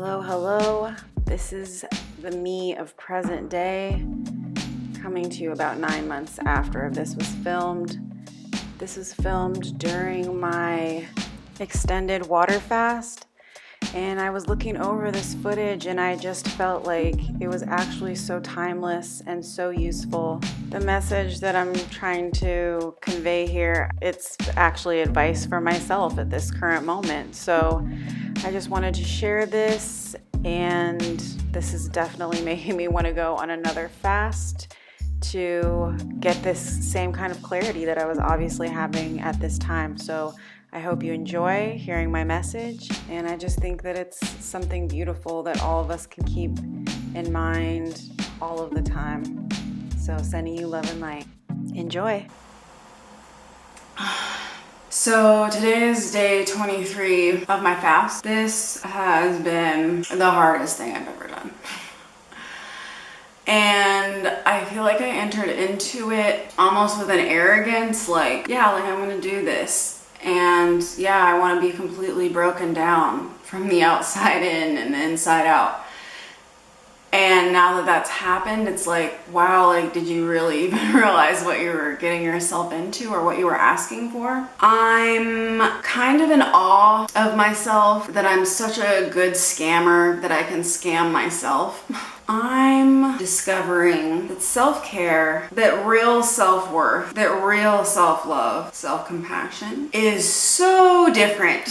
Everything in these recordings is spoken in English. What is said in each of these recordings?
Hello, hello. This is the me of present day, coming to you about 9 months after this was filmed. This was filmed during my extended water fast, and I was looking over this footage and I just felt like it was actually so timeless and so useful. The message that I'm trying to convey here, it's actually advice for myself at this current moment. So I just wanted to share this, and this is definitely making me want to go on another fast to get this same kind of clarity that I was obviously having at this time. So I hope you enjoy hearing my message, and I just think that it's something beautiful that all of us can keep in mind all of the time. So sending you love and light. Enjoy. So today is day 23 of my fast. This has been the hardest thing I've ever done. And I feel like I entered into it almost with an arrogance, like I'm gonna do this. And I want to be completely broken down from the outside in and the inside out. And now that that's happened, it's like, wow, like, did you really even realize what you were getting yourself into or what you were asking for? I'm kind of in awe of myself that I'm such a good scammer that I can scam myself. I'm discovering that self-care, that real self-worth, that real self-love, self-compassion is so different.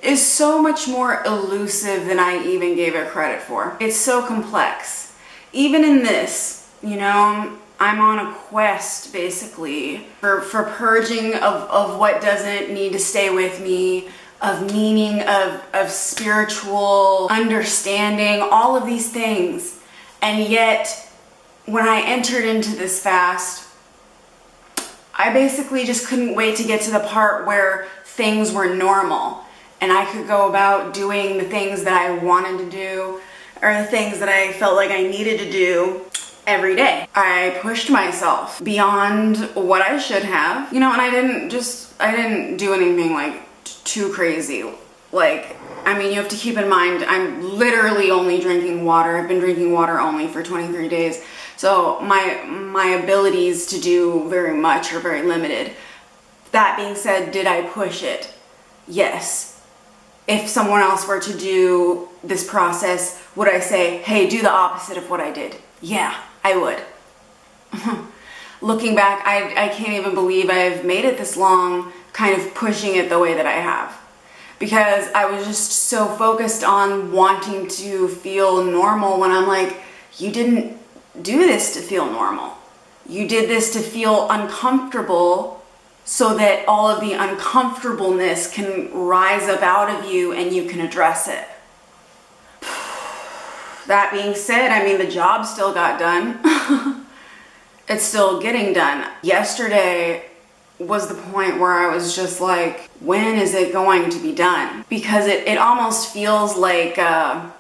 Is so much more elusive than I even gave it credit for. It's so complex. Even in this, I'm on a quest basically for purging of what doesn't need to stay with me, of meaning, of spiritual understanding, all of these things. And yet, when I entered into this fast, I basically just couldn't wait to get to the part where things were normal. And I could go about doing the things that I wanted to do or the things that I felt like I needed to do every day. I pushed myself beyond what I should have, and I didn't do anything like too crazy. Like, you have to keep in mind, I'm literally only drinking water. I've been drinking water only for 23 days. So my abilities to do very much are very limited. That being said, did I push it? Yes. If someone else were to do this process, would I say, hey, do the opposite of what I did? Yeah, I would. Looking back, I can't even believe I've made it this long, kind of pushing it the way that I have. Because I was just so focused on wanting to feel normal when I'm like, you didn't do this to feel normal. You did this to feel uncomfortable so that all of the uncomfortableness can rise up out of you and you can address it. That being said, the job still got done. It's still getting done. Yesterday was the point where I was just like, when is it going to be done? Because it almost feels like, I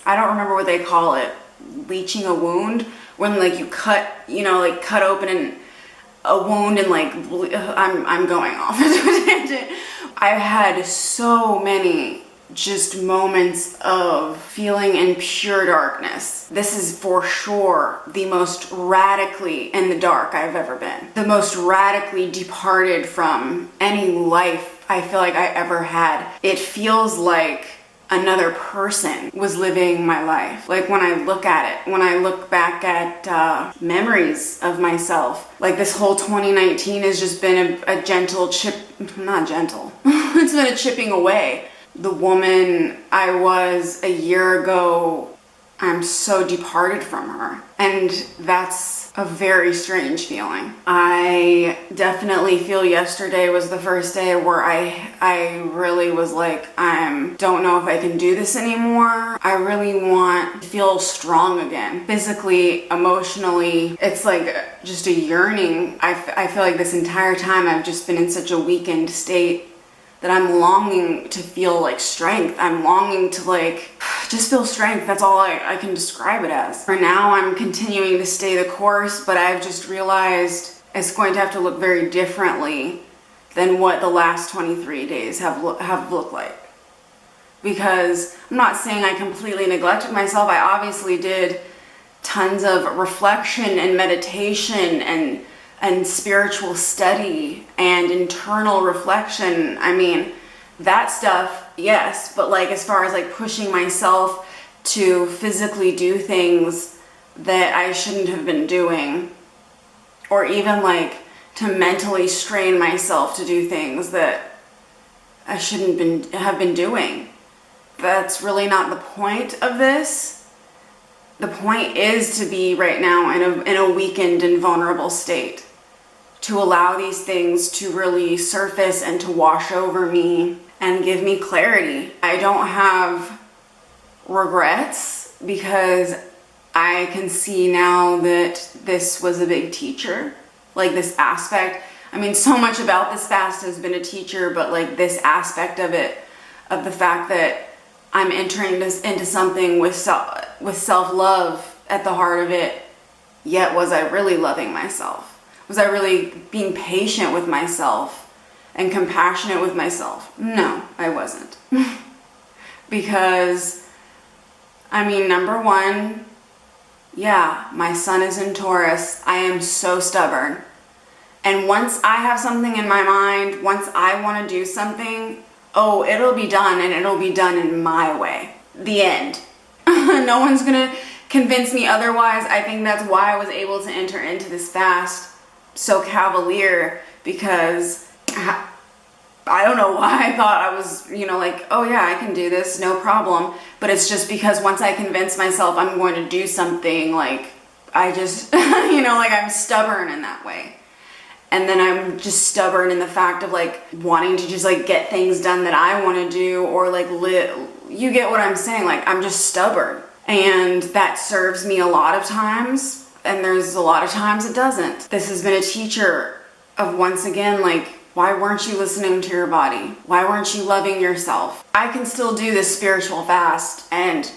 don't remember what they call it, leeching a wound, when like you cut open and a wound and I'm going off into a tangent. I've had so many just moments of feeling in pure darkness. This is for sure the most radically in the dark I've ever been. The most radically departed from any life I feel like I ever had. It feels like another person was living my life. Like when I look at it, when I look back at memories of myself, like this whole 2019 has just been a gentle not gentle, it's been a chipping away. The woman I was a year ago, I'm so departed from her. And that's a very strange feeling. I definitely feel yesterday was the first day where I really was like, don't know if I can do this anymore. I really want to feel strong again. Physically, emotionally, it's like just a yearning. I feel like this entire time I've just been in such a weakened state that I'm longing to feel like strength. I'm longing to just feel strength. That's all I can describe it as. For now, I'm continuing to stay the course, but I've just realized it's going to have to look very differently than what the last 23 days have looked like. because I'm not saying I completely neglected myself. I obviously did tons of reflection and meditation and spiritual study and internal reflection. I mean, that stuff, yes, but like as far as like pushing myself to physically do things that I shouldn't have been doing, or even like to mentally strain myself to do things that I shouldn't have been doing. That's really not the point of this. The point is to be right now in a weakened and vulnerable state, to allow these things to really surface and to wash over me and give me clarity. I don't have regrets because I can see now that this was a big teacher. Like this aspect, I mean, so much about this fast has been a teacher, but like this aspect of it, of the fact that I'm entering this into something with self-love at the heart of it, yet was I really loving myself? Was I really being patient with myself and compassionate with myself? No, I wasn't. Because, I mean, number one, yeah, my sun is in Taurus. I am so stubborn. And once I have something in my mind, once I want to do something, oh, it'll be done, and it'll be done in my way. The end. No one's going to convince me otherwise. I think that's why I was able to enter into this fast so cavalier, because I don't know why I thought I was, like, oh yeah, I can do this, no problem. But it's just because once I convince myself I'm going to do something, like, I just, like I'm stubborn in that way. And then I'm just stubborn in the fact of like wanting to just like get things done that I want to do, or like you get what I'm saying? Like I'm just stubborn, and that serves me a lot of times, and there's a lot of times it doesn't. This has been a teacher of, once again, like, why weren't you listening to your body? Why weren't you loving yourself? I can still do this spiritual fast, and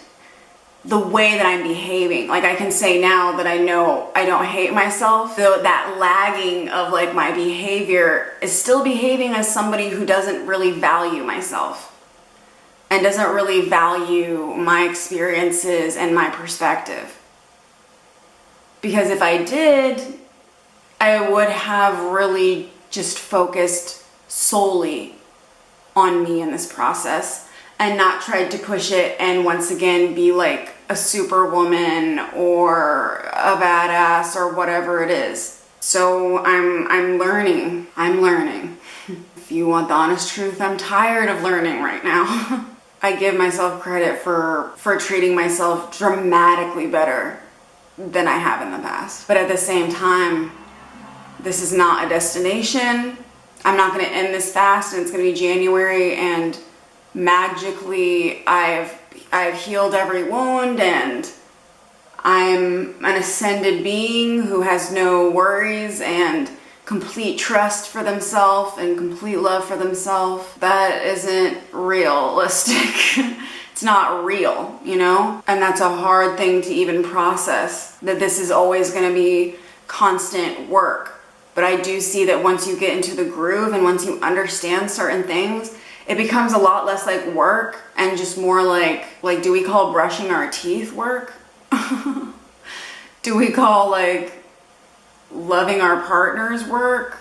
the way that I'm behaving, like I can say now that I know I don't hate myself, though that lagging of like my behavior is still behaving as somebody who doesn't really value myself and doesn't really value my experiences and my perspective. Because if I did, I would have really just focused solely on me in this process and not tried to push it and once again be like a superwoman or a badass or whatever it is. So I'm learning. If you want the honest truth, I'm tired of learning right now. I give myself credit for treating myself dramatically better than I have in the past. But at the same time, this is not a destination. I'm not going to end this fast and it's going to be January and magically I've healed every wound and I'm an ascended being who has no worries and complete trust for themselves and complete love for themselves. That isn't realistic. It's not real, And that's a hard thing to even process, that this is always going to be constant work. But I do see that once you get into the groove and once you understand certain things, it becomes a lot less like work and just more like do we call brushing our teeth work? Do we call like loving our partners work?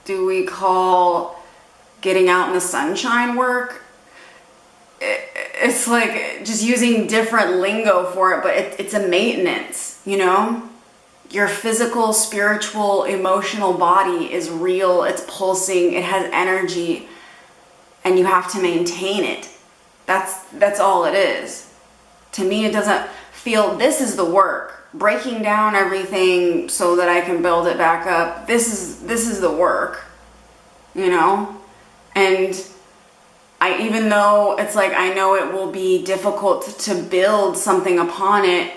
Do we call getting out in the sunshine work? It's like just using different lingo for it, but it's a maintenance, Your physical, spiritual, emotional body is real, it's pulsing, it has energy, and you have to maintain it. That's all it is. To me, it doesn't feel, this is the work. Breaking down everything so that I can build it back up. This is the work, And even though it's like I know it will be difficult to build something upon it,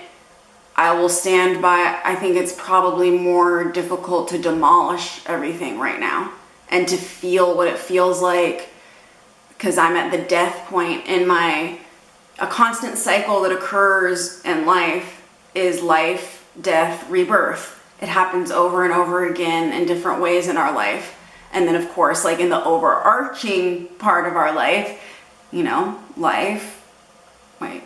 I will stand by. I think it's probably more difficult to demolish everything right now and to feel what it feels like, because I'm at the death point in a constant cycle that occurs in life is life, death, rebirth. It happens over and over again in different ways in our life. And then of course, like in the overarching part of our life, life. Wait.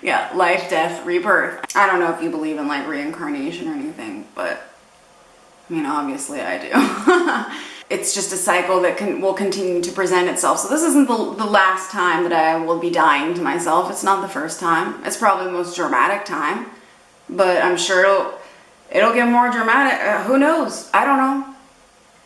Yeah, life, death, rebirth. I don't know if you believe in like reincarnation or anything, but I mean, obviously I do. It's just a cycle that will continue to present itself. So this isn't the last time that I will be dying to myself. It's not the first time. It's probably the most dramatic time, but I'm sure it'll get more dramatic. Who knows? I don't know.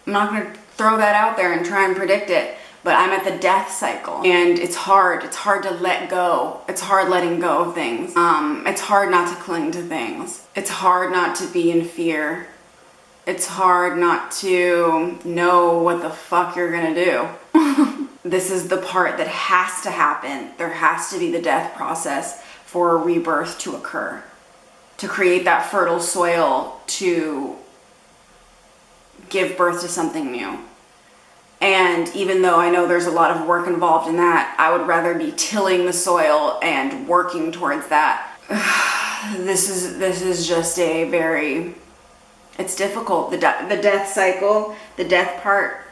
I'm not going to throw that out there and try and predict it. But I'm at the death cycle, and it's hard. It's hard to let go. It's hard letting go of things. It's hard not to cling to things. It's hard not to be in fear. It's hard not to know what the fuck you're gonna do. This is the part that has to happen. There has to be the death process for a rebirth to occur, to create that fertile soil to give birth to something new. And even though I know there's a lot of work involved in that, I would rather be tilling the soil and working towards that. This is just a very, it's difficult. The death cycle, the death part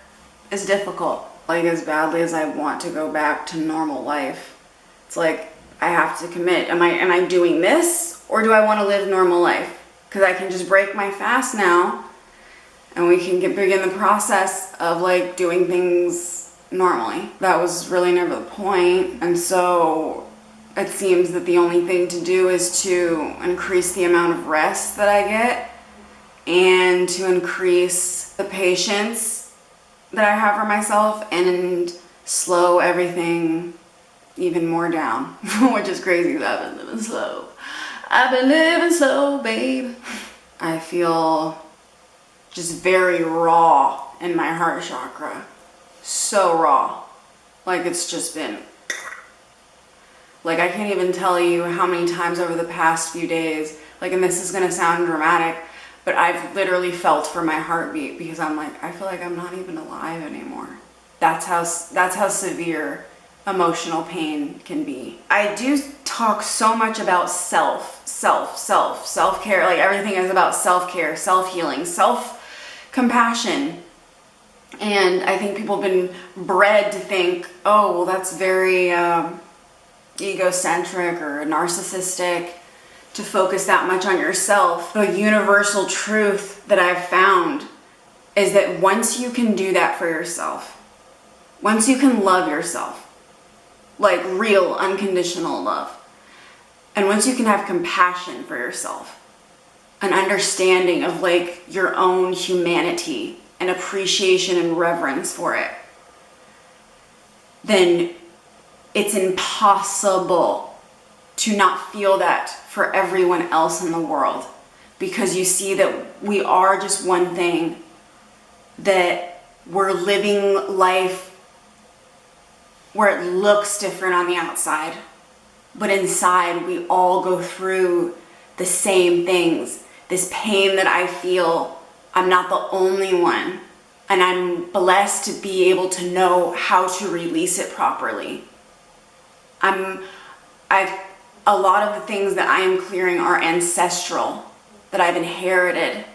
is difficult. Like, as badly as I want to go back to normal life, it's like I have to commit. Am I doing this, or do I want to live normal life? Because I can just break my fast now, and we can begin the process of like doing things normally. That was really never the point. And so it seems that the only thing to do is to increase the amount of rest that I get, and to increase the patience that I have for myself, and slow everything even more down. Which is crazy because I've been living slow. I've been living slow, babe. I feel just very raw in my heart chakra. So raw. Like, it's just been, like, I can't even tell you how many times over the past few days, like, and this is gonna sound dramatic, but I've literally felt for my heartbeat, because I'm like, I feel like I'm not even alive anymore. That's how severe emotional pain can be. I do talk so much about self-care. Like, everything is about self-care, self-healing, self-compassion. And I think people have been bred to think, oh, well, that's very egocentric or narcissistic to focus that much on yourself. The universal truth that I've found is that once you can do that for yourself, once you can love yourself, like real unconditional love, and once you can have compassion for yourself, an understanding of like your own humanity and appreciation and reverence for it, then it's impossible to not feel that for everyone else in the world, because you see that we are just one thing, that we're living life where it looks different on the outside, but inside we all go through the same things. This pain that I feel, I'm not the only one, and I'm blessed to be able to know how to release it properly. A lot of the things that I am clearing are ancestral, that I've inherited.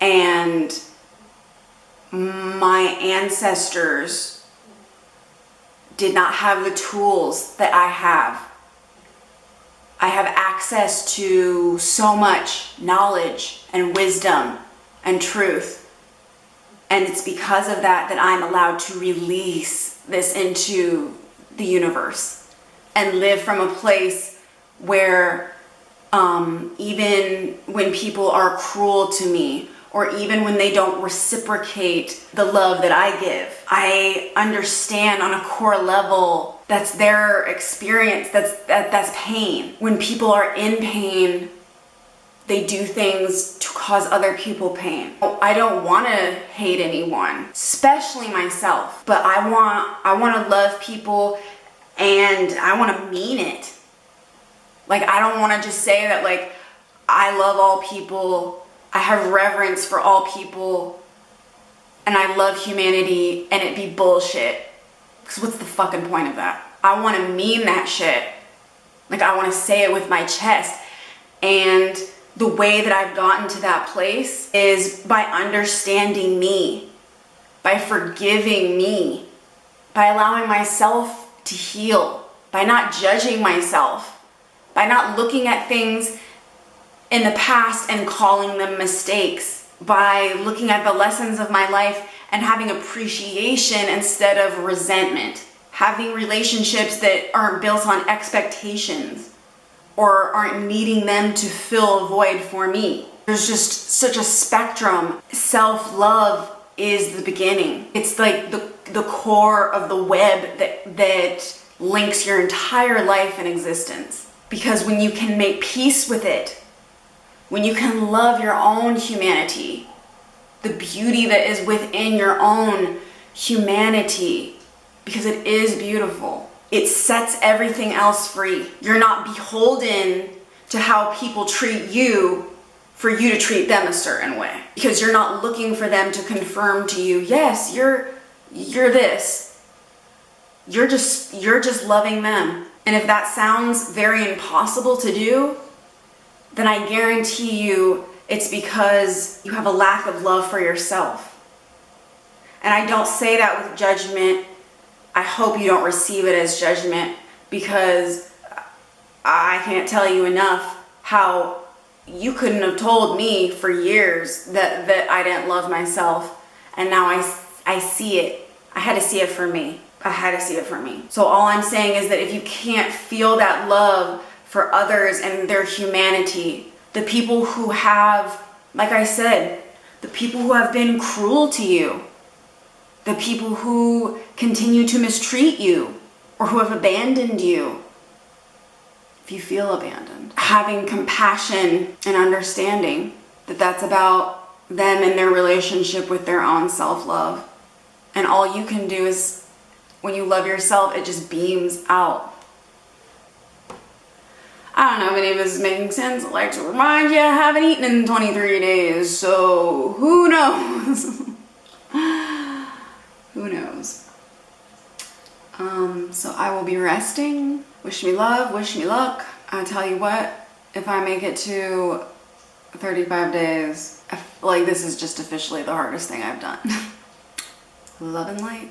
And my ancestors did not have the tools that I have. I have access to so much knowledge and wisdom and truth. And it's because of that that I'm allowed to release this into the universe and live from a place where even when people are cruel to me, or even when they don't reciprocate the love that I give, I understand on a core level that's their experience, that's pain. When people are in pain, they do things to cause other people pain. I don't want to hate anyone, especially myself, but I want to love people, and I want to mean it. Like, I don't want to just say that, like, I love all people, I have reverence for all people, and I love humanity, and it be bullshit. Because what's the fucking point of that? I want to mean that shit. Like, I want to say it with my chest. And the way that I've gotten to that place is by understanding me. by forgiving me, by allowing myself to heal, by not judging myself, by not looking at things in the past and calling them mistakes, by looking at the lessons of my life and having appreciation instead of resentment, having relationships that aren't built on expectations or aren't needing them to fill a void for me. There's just such a spectrum. Self-love is the beginning. It's like the core of the web that links your entire life and existence. Because when you can make peace with it, when you can love your own humanity, the beauty that is within your own humanity, because it is beautiful, it sets everything else free. You're not beholden to how people treat you for you to treat them a certain way, because you're not looking for them to confirm to you, yes, you're this. You're just loving them. And if that sounds very impossible to do, then I guarantee you it's because you have a lack of love for yourself. And I don't say that with judgment. I hope you don't receive it as judgment, because I can't tell you enough how you couldn't have told me for years that I didn't love myself. And now I see it. I had to see it for me. So all I'm saying is that if you can't feel that love for others and their humanity, the people who have, like I said, the people who have been cruel to you, the people who continue to mistreat you or who have abandoned you, if you feel abandoned, having compassion and understanding that that's about them and their relationship with their own self-love. And all you can do is, when you love yourself, it just beams out. I don't know if any of this is making sense. I'd like to remind you, I haven't eaten in 23 days, so who knows? Who knows? So I will be resting. Wish me love, wish me luck. I tell you what, if I make it to 35 days, like this is just officially the hardest thing I've done. Love and light.